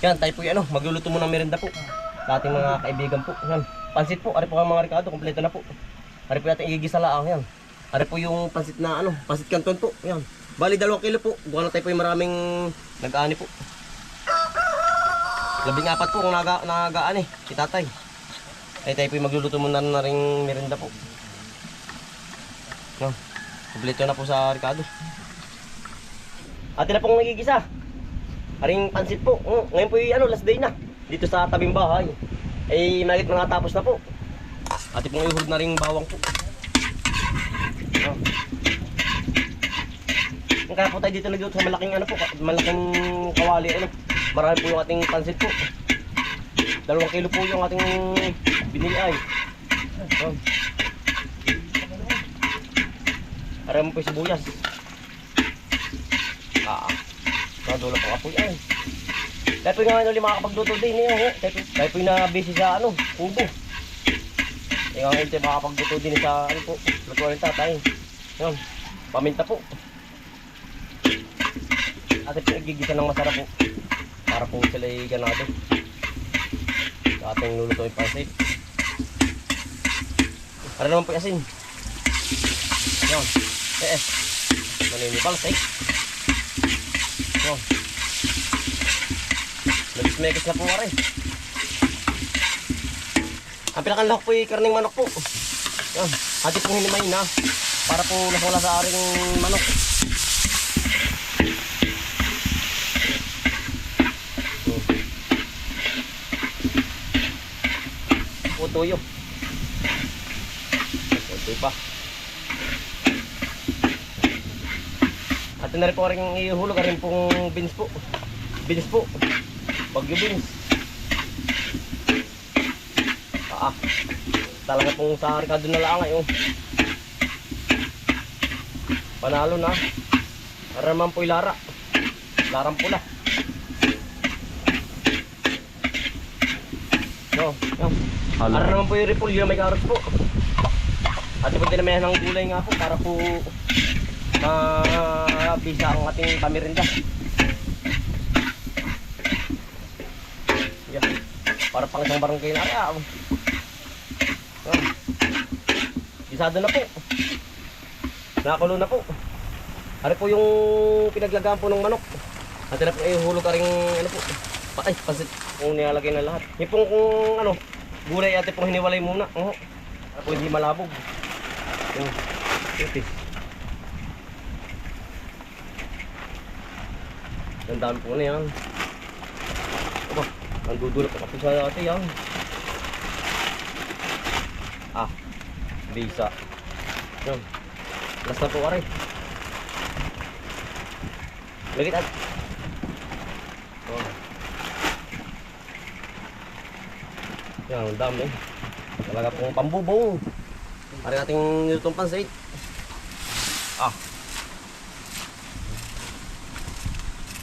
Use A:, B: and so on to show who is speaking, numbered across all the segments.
A: Yan, tayo po yan, magluluto muna ng merienda po sa ating mga kaibigan po. Yan, pansit po, ari po ang mga Ricardo, kompleto na po. Ari po natin igigisa laang yan. Ari po yung pansit na pansit canton po. Yan. Bali 2 kilo po. Buwan na tayo po yung maraming nag-aani po. 14 po kung nag-aani si tatay. Ay tayo po yung magluluto muna na ring merienda po. Yan. Kompleto na po sa Ricardo. Atin na pong nagigisa. Aring pansit po. Ngayon po yung last day na. Dito sa tabing bahay. Ay malagit mga tapos na po. Atin pong ihulog na ring bawang po. Kaya po tayo dito nagluto sa malaking malaking kawali Marami po yung ating pansit po. 2 kilo po yung ating binili ay. Marami po yung sibuyas. Nadula po apoy ay. Dahil po yung nga makakapagluto din niya. Dahil po yung na-busy sa kubo. Yung nga ito makakapagluto din sa po. Luto ng tatay. Yan. Paminta po. At ito igigisa ng masarap po. Para po sila ganado. Sa ating luluto yung pansit. Para naman po yung asin. Yan. Maninibals Nagis-megis na po rin. Ang pinakanlak po yung karning manok po. Yan. Hati pong hinimay na. Para po nasawala sa aring manok. Tuyo. Tuyo pa. At na rin po rin ihulog rin pong beans po. Beans po. Bagyo beans. Talaga pong sa Ricardo na lang ngayon. Panalo na. Araman po ilara. Larang pula. Ara naman po yung repolyo, may carrots po. At ipon din naman ng gulay nga po para po mabisa ang ating pamirinda. Yeah. Para pang isang barangay na kaya. Isado na po. Nakakulo na po. Ari po yung pinaglagaan po ng manok. At na po ihulog ka rin po. Patay, pansit kung nilalagay na lahat. Yung pong kung gulay ate pong hiniwalay muna. Para po hindi malabog. Okay. Ang dami po na yan. Ang dudulot pa po sa ate yan. Bisa. Yan. Last na po aray. Lagit at. Yan, ang dami. Talaga pong pambubong. Pari nating nilutong pansit.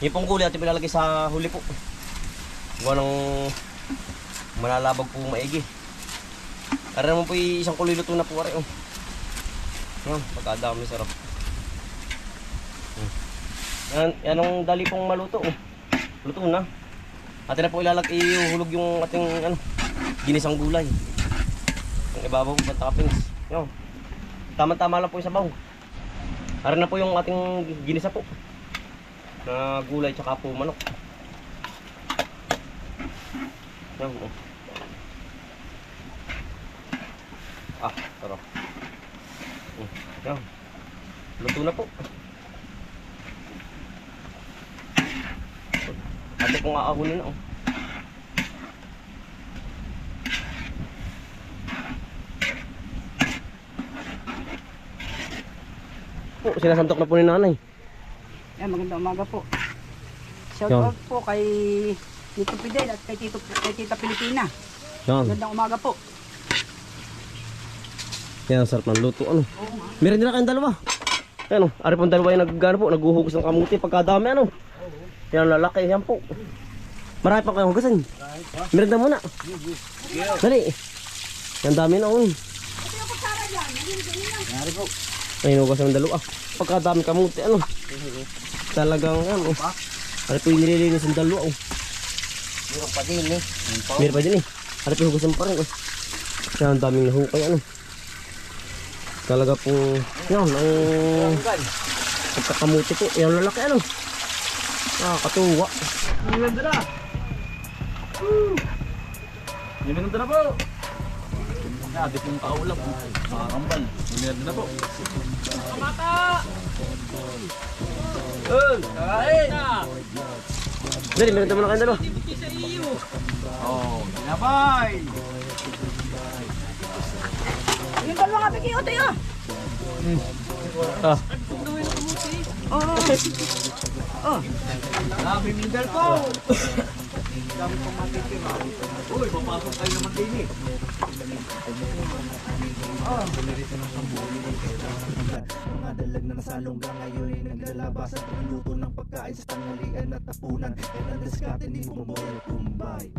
A: Yung pong gulay natin pinalagay sa huli po. Gawa ng malalabag po maigi. Pari naman po yung isang kuloy luto na po pare. Pagkadami sarap. Yan ang dali pong maluto. Luto na. Atin na po ihulog yung ating ginisang gulay. Ang ibabaw po pagkakapins. Tama-tama lang po yung sabaw. Para na po yung ating ginisa po. Na gulay tsaka po manok. Sarap. Luto na po. Ate pong aahunin na. Sinasantok na po ni nanay.
B: Magandang umaga po. Shout out po kay Tito Fidel at kay Tita Pilipina. Magandang umaga po.
A: Yan, sarap ng luto. Meron din na kayong dalawa. Yan ari pong dalawa yung naghuhugos ng kamuti pagkadami Yan lalaki, yan po. Marami pa kayong hugasan. Meron na muna. Dali. Yan dami na Yan po. Ay, hugasan ng dalawa. Pagkadami kamuti, talagang, ari po yung nililinis ng dalawa, Meron pa din eh. Meron pa din eh. Harap yung hugasan pa rin eh. Yan, ang daming nahukay ano. Talaga po, yan, ang pagkakamuti po. Yan, lalaki ano. Katuwa.
C: Minanda na! Minanda na po! Grabe pong kaulap. Makakambal. Minanda na po. Kamata! Kain!
A: Dali, meron naman na kayo dalawa.
C: Oh, pinabay!
B: Yung dalawa nga bigay o tayo.
A: Ah,
C: Grabe mindal po! Dami pong matitira. Uy, papasok kayo naman din eh.
D: Mga dalag na nasalungga ngayon ay naglalabas at nagluto ng pagkain sa tanghalian at tapunan. Yan ang diskarte ni Bomboy at Bombay.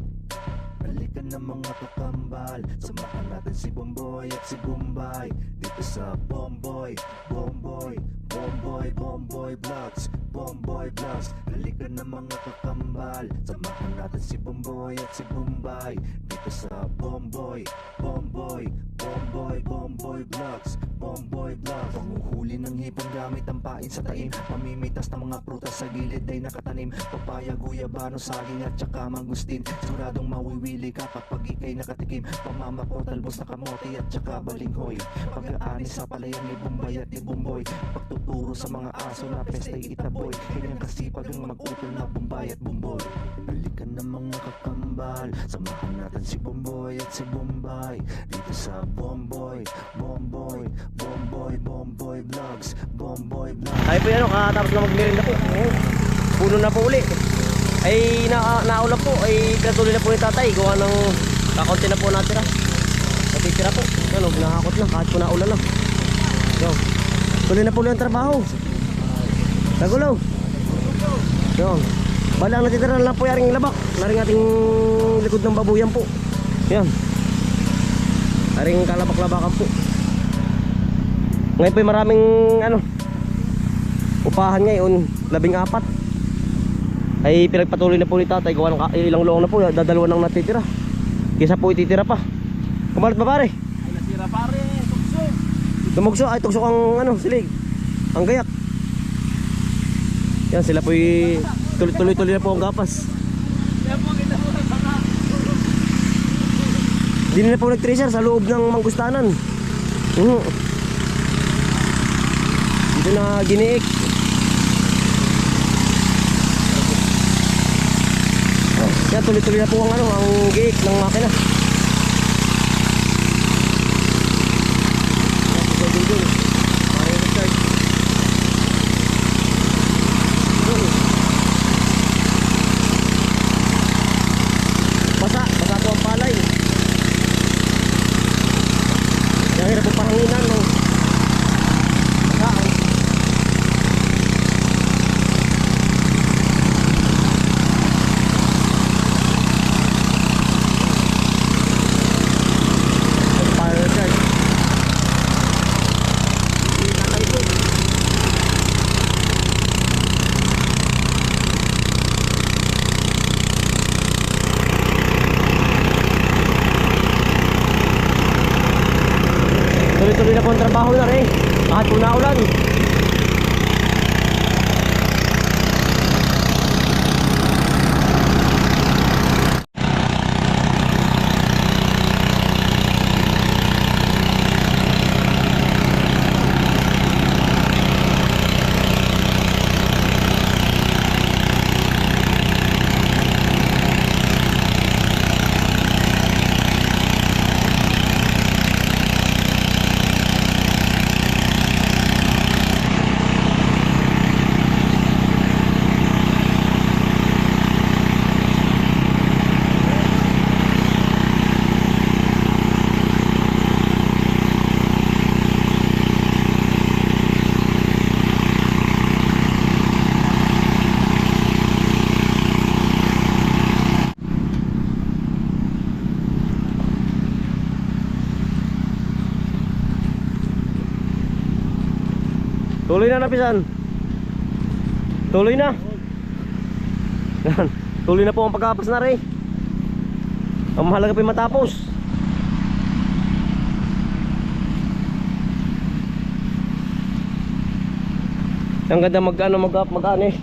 D: Balikan ng mga kakambal, samahan natin si Bomboy at si Bombay dito sa Bomboy, Bomboy, Bomboy, Bomboy Vlogs, Bomboy Vlogs. Balikan ng mga kakambal, samahan natin si Bomboy at si Bombay dito sa Bomboy, Bomboy, Bomboy, Bomboy Vlogs, Bomboy Vlogs. Panguhuli ng hipon gamit ang pain sa taim, mamimitas ng mga prutas sa gilid ay nakatanim. Papaya, guyabano, saging at saka mangustin. Siguradong mawiwili ka kapag ikay nakatikim. Pamamako, talbos na kamote at saka balinghoy. Pag-aani sa palayan ni Bombay at ni Bomboy. Pagtuturo sa mga aso na pesta'y itaboy. Kanyang kasipag ang mag-utol na Bombay at Bomboy. Balikan ng mga kakambal, samahan natin si Bomboy at si Bombay dito sa Bomboy, Bomboy, Bomboy, Bomboy Vlogs, Bomboy Vlogs.
A: tayo po yan, kakatapos na magmerinda po. Puno na po uli. Ay naulap po, ay pinatuloy na po ni tatay. Gawa ng kakaunti na po natira. Natitira po. Ano, nakakot na kahit po naulan na. Yo. Tuloy na po ulit ang trabaho. Tagulaw. Yo. Bala ang natitira na lang po yaring labak. Naring ating likod ng babuyan po. Yan. Naring kalabak-labakan po. Ngayon po ay maraming ano, upahan ngayon, 14. Ay pinagpatuloy na po ni tatay. Gawa ng ilang loong na po, dadalawa nang natitira. Kisa po ititira pa. Kumalat ba pare?
C: Ay, nasira pare. Tukso.
A: Tumugso, ay tugsok ang ano, silig. Ang gayak. Yan sila po tuloy-tuloy na po ang gapas.
C: Yan po kita mo sa mga.
A: Hindi na po nag-tracer sa loob ng manggustanan. Dito na giniik. Yan, tuloy-tuloy na po ang ano, ang giik ng makina. Basa po ang palay. Yan, hirap po pahanginan, no? Basa. Fire charge. Tuloy-tuloy na po ang trabaho na rin. Kahit po naulan. Tuloy na napisan. Tuloy na. Yan. Tuloy na po ang pagkapos na rin. Ang mahalaga pa yung matapos. Ang ganda mag-ano eh.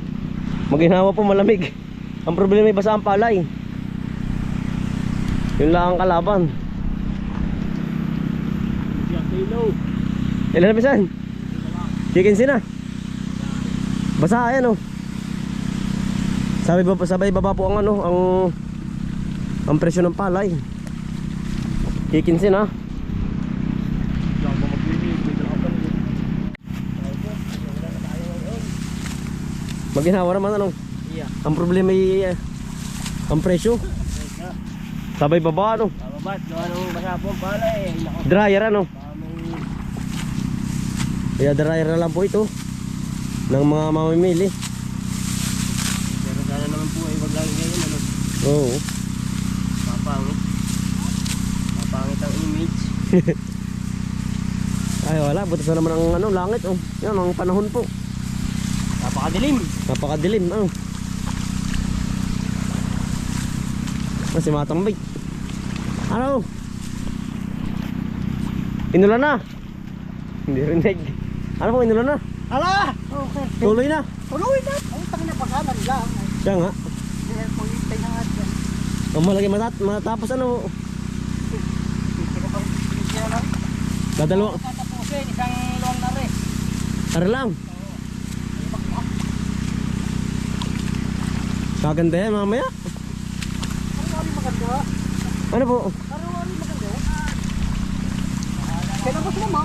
A: Maginawa po malamig. Ang problema ay basa ang palay. Yun lang ang kalaban. Ilan na pisan? Chicken sina. Basa ayan oh. Sabay baba po ang ano, ang presyo ng palay. Chicken sina. Maginawa naman ano. Ang problema ay ang presyo. Sabay baba ano.
C: Babat, anong masapog pala eh.
A: Dryer ano. Kaya dryer na lang po ito ng mga mamimili.
C: Pero sana naman po ay wag lang ngayon ano.
A: Oo.
C: Papangit ang image.
A: Ay wala, butas na naman ang ano, langit oh. Yan ang panahon po.
C: Napakadilim.
A: Napakadilim ano. Kasi matambay. Ano? Inulan na. Hindi rinig. Ano po, inulan na?
B: Ala! Okay.
A: Tuloy na.
B: Tuloy na. Ang tangin na pagkaman lang.
A: Siya nga.
B: Kaya po yung tayo nga dyan.
A: Ang malaki matapos ano.
B: Hindi ka pang pinisya lang.
A: Dadalawa.
B: Tatapusin, isang luwang na rin.
A: Tara lang. Kaganda yan mamaya.
B: Araw-araw maganda.
A: Ano po?
B: Araw-araw maganda. Kailan ko sumama?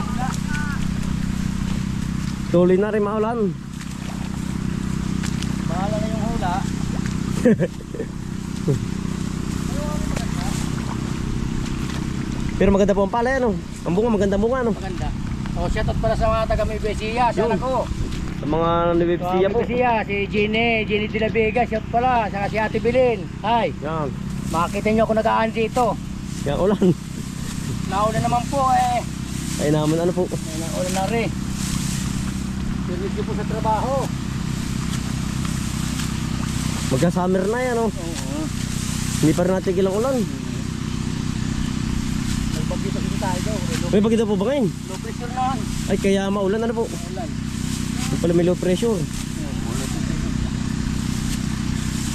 A: Tuloy na rin maulan.
B: Bahala na yung hula.
A: Pero maganda po ang palay ano. Ang bunga maganda bunga ano.
B: Maganda. O, shoutout pala sa mga taga Mibesiya. Sana ko.
A: Sa mga nabibisiya po.
B: Mibesiya, si Jenny de la Vega. Shout pala. Saka si Ate Bilin. Hi.
A: Yan.
B: Makita nyo ako nag-aan dito.
A: Yan ulan.
B: Nauna naman po eh.
A: Ay naman ano po.
B: Nauna na rin. Servisyo po sa trabaho.
A: Magka-summer na yan oh.
B: Oo.
A: Hindi pa rin natigil ang ulan.
B: Nagpagkita kasi tayo daw.
A: May bagyo po ba ngayon?
B: Low pressure na.
A: Ay kaya maulan ano po.
B: Ulan.
A: Yung pala may low pressure.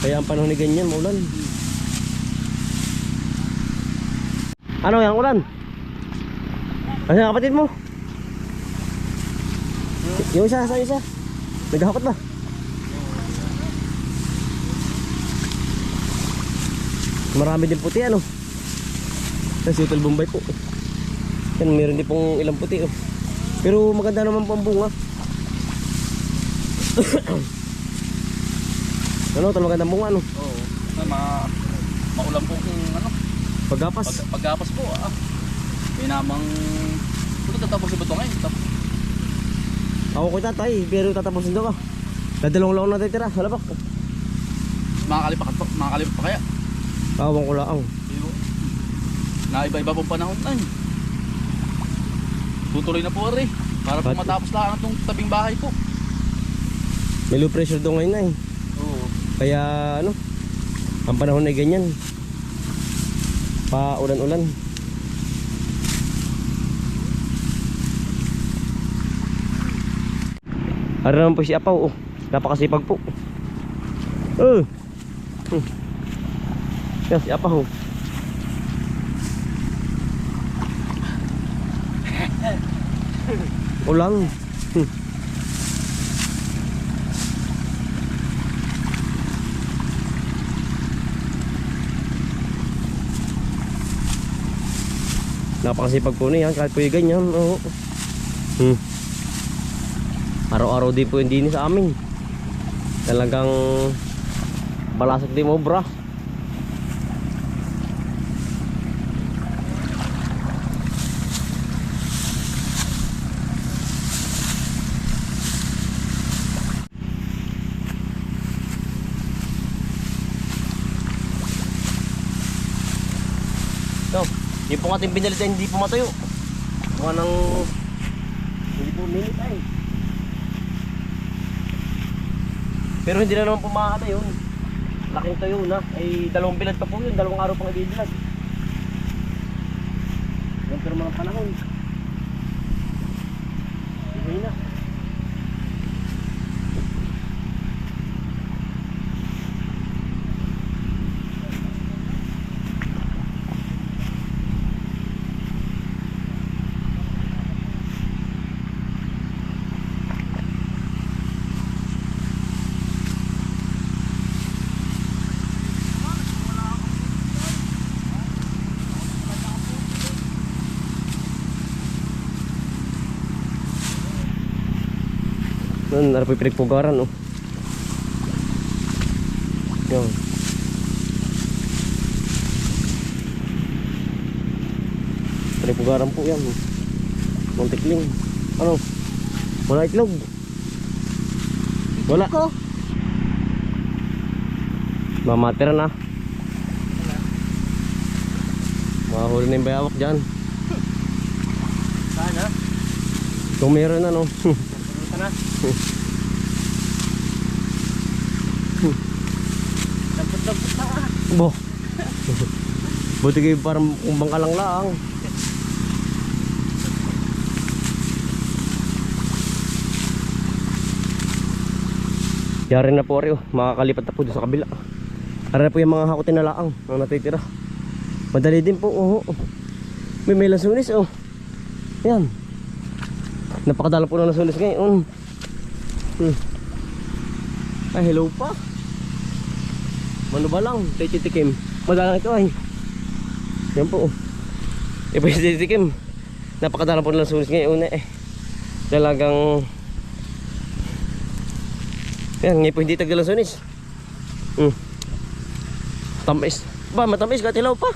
A: Kaya ang panahon ni ganyan maulan. Ano yung ulan? Ano yung kapatid mo? Yung isa. Naghahakot ba? Marami din puti ano. Sa Sutol Bombay po. Yan, meron din pong ilang puti oh. Pero maganda naman po ang bunga. Ano, ito magandang bunga ano.
C: Oo. Maulan po kung ano.
A: Paggapas.
C: Paggapas po ah. Pinamang puto tatapos ba ito ngayon?
A: Ako ko tatay, pero tatapusin daw ka. Dadalawang lang na titira, wala ba?
C: Makakalipat pa kaya?
A: Tawang ko lang.
C: Pero naiba-iba pong panahon na. Tutuloy na po rin. Para po matapos lang itong tabing bahay po.
A: May low pressure daw ngayon na eh.
C: Oo.
A: Kaya ano, ang panahon ay ganyan. Pa ulan-ulan. Ano naman po si Apaw oh. Napakasipag po. Yan si Apaw. Ulang. Napakasipag po niya kahit po yung ganyan. Oo. Araw-araw din po yung dinis sa amin. Talagang balasag din mo bra. So, yung pong ating binalita hindi po matayo. Mukha ng hindi po minit ay. Pero hindi na naman po makakata yun. Laking tayo na. Ay dalawang bilad pa po yun. Dalawang araw pang ibibilad. nagkaroon ng panahon. Ibuhin na. Doon, nara po yung pinagpugaran, oh. Yan. Pinagpugaran po yan, oh. Muntikling. Ano? Wala itlog. Wala. Mamatira na. Mahuli na yung bayawak dyan.
C: Sana.
A: Kung meron na, no?
C: Sana. Dampot-dampot na.
A: Bo. Buti kayo parang kumbang ka lang lang. Yari na po rin, oh. Makakalipat na po doon sa kabila. Ara na po yung mga hakutin na laang ang natitira. Madali din po, oh. May lansunis, oh. Yan. Napakadala po ng lansunis ngayon. Ay, hello pa. Mano ba lang, titikim. Madalang ito ay. Yan po, oh. Iba yung titikim. Napakadala po ng lansunis ngayon, eh. Talagang yan, ngayon po hindi taglalansunis. Tamis. Ba, matamis kahit hilaw pa.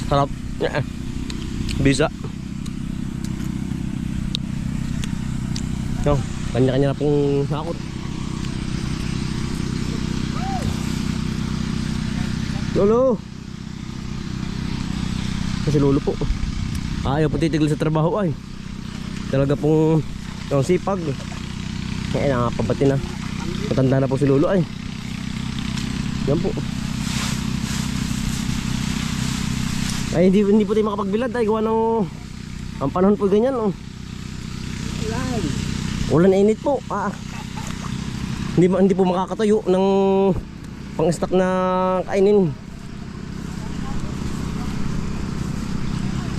A: Sarap. Bisa. Yung, kanya-kanya na pong hakot. Lolo. Kasi lolo po. Ayaw po titigil sa trabaho ay. Talaga pong yung sipag. Kaya nakapabati na. Matanda na po si lolo ay. Yan po. Ay hindi po tayo makapagbilad ay gawa ng ang panahon po ganyan, oh. Ulan init po. Hindi po makakatayo ng pang-stock na kainin.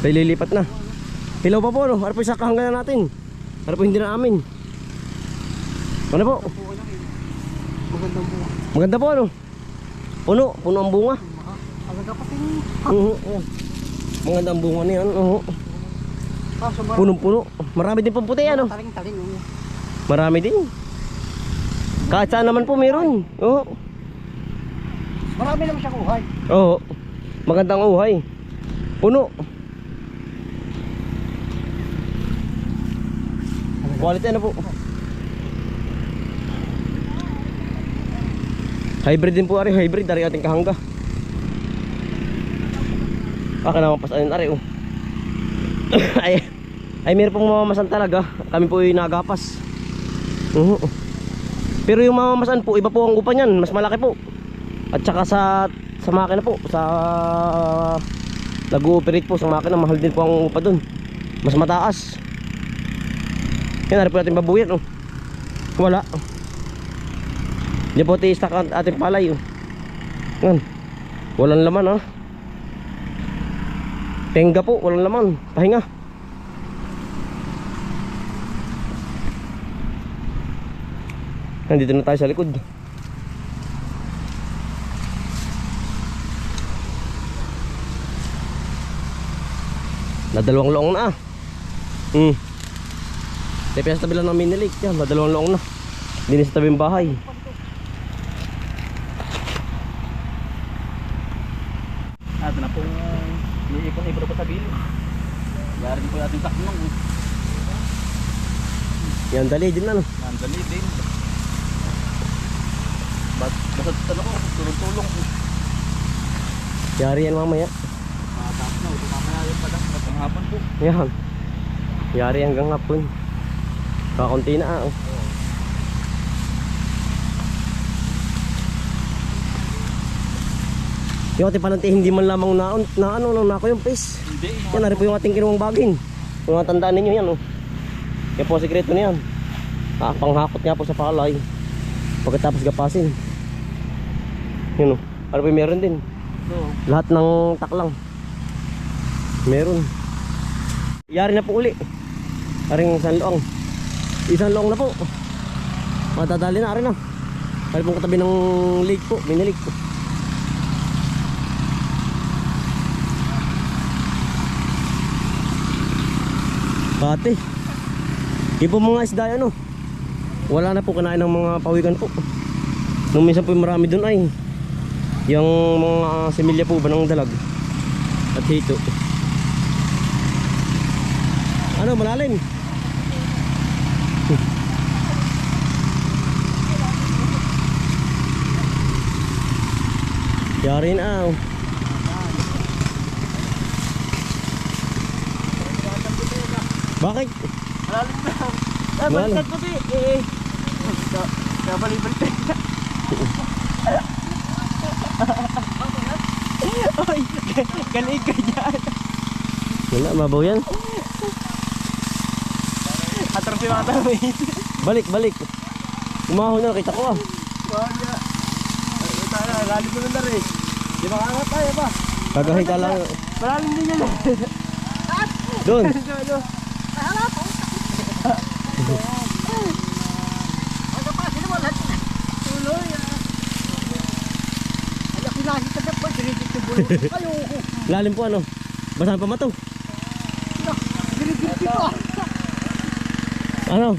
A: Tayo lilipat na. Hilaw pa po, no? Ano po yung sakahangan na natin? Ano po hindi na amin? Ano po?
B: Magandang bunga.
A: Maganda po, ano? Puno ang bunga.
B: Maganda pa tingin.
A: Maganda ang bunga niyan.
B: Kaso
A: Punong-puno. Marami din pong puti, ano?
B: taling-taling.
A: Marami din. Kahit saan naman po meron. Oo.
B: Marami naman siya kuhay.
A: Oo. Magandang uhay. Puno. Quality ano po. Hybrid din po ari, hybrid dari ating kahangga. Naman pasanin ari, oh. ay meron pong mamamasan talaga. Kami po ay nagapas. Pero yung mamamasan po, iba po ang upa niyan, mas malaki po. At saka sa makina po, sa nag-ooperate po sa makina, mahal din po ang upa doon. Mas mataas. Yan, narin po natin babuyan, oh. Wala. Yan po ti-stack ang ating palay, oh. Yan. Walang laman, oh. Tenga po, walang laman. Pahinga. Nandito na tayo sa likod. Nadalawang loong na, ah. Tepe sa tabi lang ng mini lake. Yan, madalawang loong na. Hindi sa tabing bahay.
C: Ito na po iipon-ipon po sa bilog. Yari po natin saknong.
A: Yan, dali din na, no?
C: Nandali din. Basta ano ko, tulong-tulong.
A: Yari yan mamaya.
C: Tapos na, mamaya yung palang hapon po.
A: Yan. Yari hanggang hapon. Kakunti na, ah, oh. Yung ating pananti hindi man lamang nako yung fish.
C: Hindi.
A: Yan, nari po yung ating kinuwang baging. Kung natandaan ninyo yan, oh. Yan po ang sikreto niyan. Panghakot nga po sa palay. Pagkatapos gapasin. Yun, oh. Ano po yung meron din? Lahat ng taklang. Meron. Yari na po uli. Aring isang loong. Isang loong na po. Matadali na, arin na. Ari pong katabi ng lake po, mini lake po. Pati. Yung po mga isda yan, oh. Wala na po kinain ng mga pawikan po. Nung minsan po marami dun ay yung mga similya po ba ng dalag at hito. Ano, malalim? Yari na, oh. Bakit?
C: Malalim na.
A: Malalim.
C: Kasi kabali-balik. Oy, galing ka dyan.
A: Wala, mabaw yan.
C: Atras yung mga tawid.
A: Balik, balik. Umahon na, kita ko, ah.
C: Wala. Tayo, lalim mo na rin. Di ba kangat tayo ba?
A: Kagahay ka lang.
C: Malalim din yan.
A: Doon. Lalim po, ano? Basahan pa mato. Ano?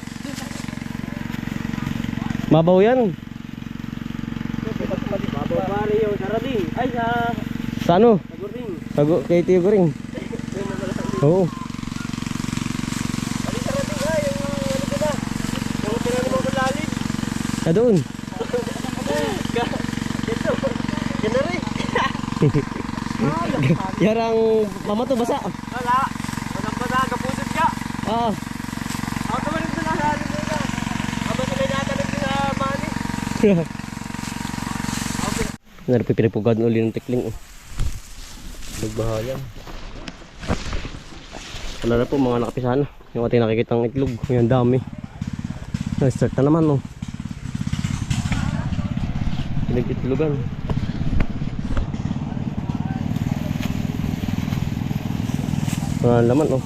A: Mabaw yan.
C: Mabaw pare yung saradi. Ay,
A: Sa ano?
C: sa guring.
A: Kay Tiyo Guring. Oo.
C: Ay, saradi nga. Yung ano ka na. Yung pinano mo malalim.
A: Na doon.
C: Ito. Yan na rin.
A: Yarang pamato basa.
C: Wala. Walang basa. Kapusot ka.
A: Ah.
C: Ako naman rin doon nakalim mo na. Aba sila natanong din na mani.
A: Naripipiripugad uli ng tikling, oh. Nagbahayan. Wala na po mga nakapisahan. Yung ating nakikitang itlog. Yung dami. Na-start na naman, oh. Pinag-itlogan. Wala naman, oh.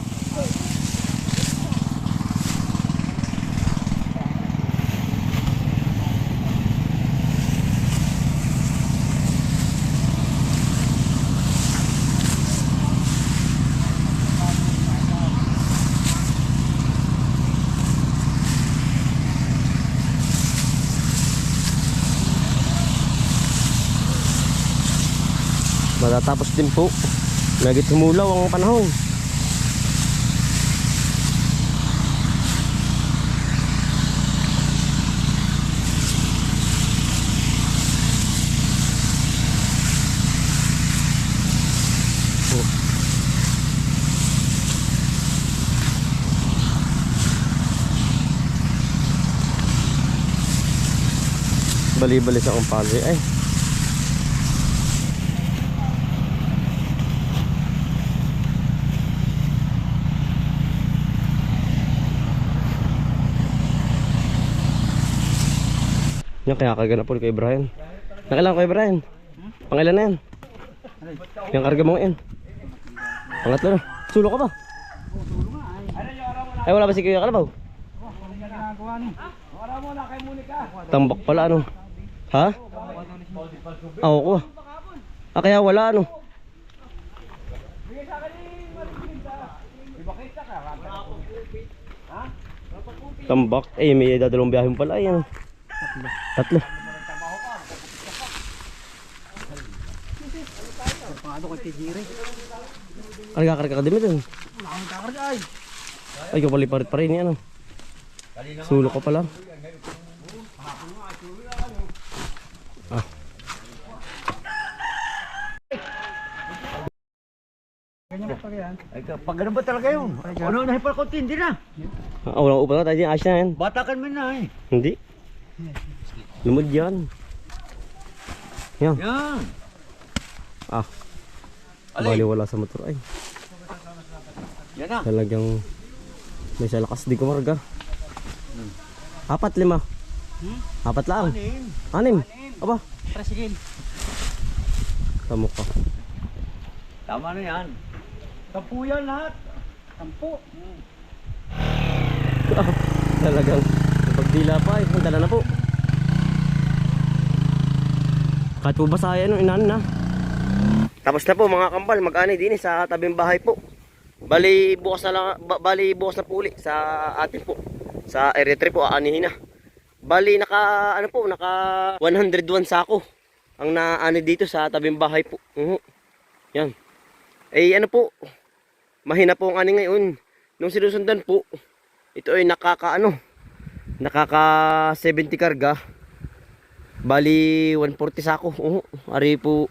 A: Matatapos din po. Lagi tumulaw ang panahon. Bali-bali sa kumpare ay. Yan kaya karga na po kay Brian. Nakailan ko kay Brian? Pangilan na yan? Yung karga mo yan. Pangatlo na. Sulo ka ba? Ay wala ba si Kuya Kalabaw? Tambak pala ano? Ha? Ako ko. Ah kaya wala ano? Tambak. Eh may dadalawang biyahe mo pala yan. Tatlo.
B: Paano kay Tijiri?
A: Karga ka din mo dun. Ay ikaw paliparit pa rin yan. Sulo ka pala. Ah.
C: Pag ganun ba talaga yun? Ano na hipalkonti? Hindi na.
A: Ah, walang upa na tayo dyan. Ayos na yan.
C: Batakan mo na eh.
A: Hindi. Lumod yan. Yan.
C: Yan.
A: Ah,
C: Alay.
A: bali wala sa motor. Ay,
C: Yan na.
A: talagang may sa lakas di kumarga. 4, 5. 4 lang. 6. Aba,
B: Presigil.
A: tamo ka.
C: Tama na yan. Tapu yan lahat.
B: 10.
A: Talagang pagdila pa ay dala na po. Kahit po basaya no inanin na. Tapos na po mga kambal, mag-ani din sa tabing bahay po. Bali bukas na lang, bali bukas na po uli sa atin po. Sa area 3 po aanihin na. Bali naka ano po, naka 101 sako ang naani dito sa tabing bahay po. Yan. Eh ano po, mahina po ang ani ngayon. Nung sinusundan po, ito ay nakaka 70 karga. Bali 140 sako. Ari po.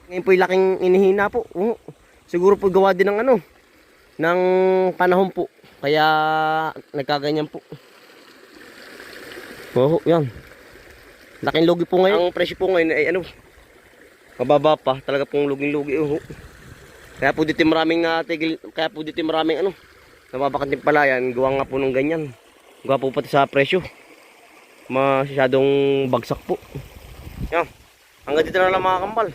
A: Ngayon po 'yung laking inihina po. Siguro po gawa din ng ng panahon po. Kaya nagkaganyan po. Yan. Laking lugi po ngayon. Ang presyo po ngayon ay mababa pa. Talaga pong luging-lugi. Kaya po dito maraming natigil, kaya po dito maraming napapakanting palayan, gawa nga po ng ganyan. Gawa po pati sa presyo. Masyadong bagsak po. Yan. Hanggang dito na lang mga kambal.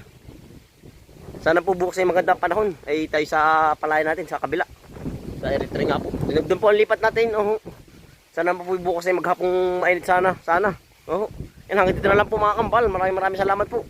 A: Sana po bukas ay magandang panahon ay tayo sa palayan natin sa kabila. Sa Eritrea nga po. Doon po ang lipat natin. Sana po bukas ay maghapong mainit sana. Yan, hanggang dito na lang po mga kambal. Maraming salamat po.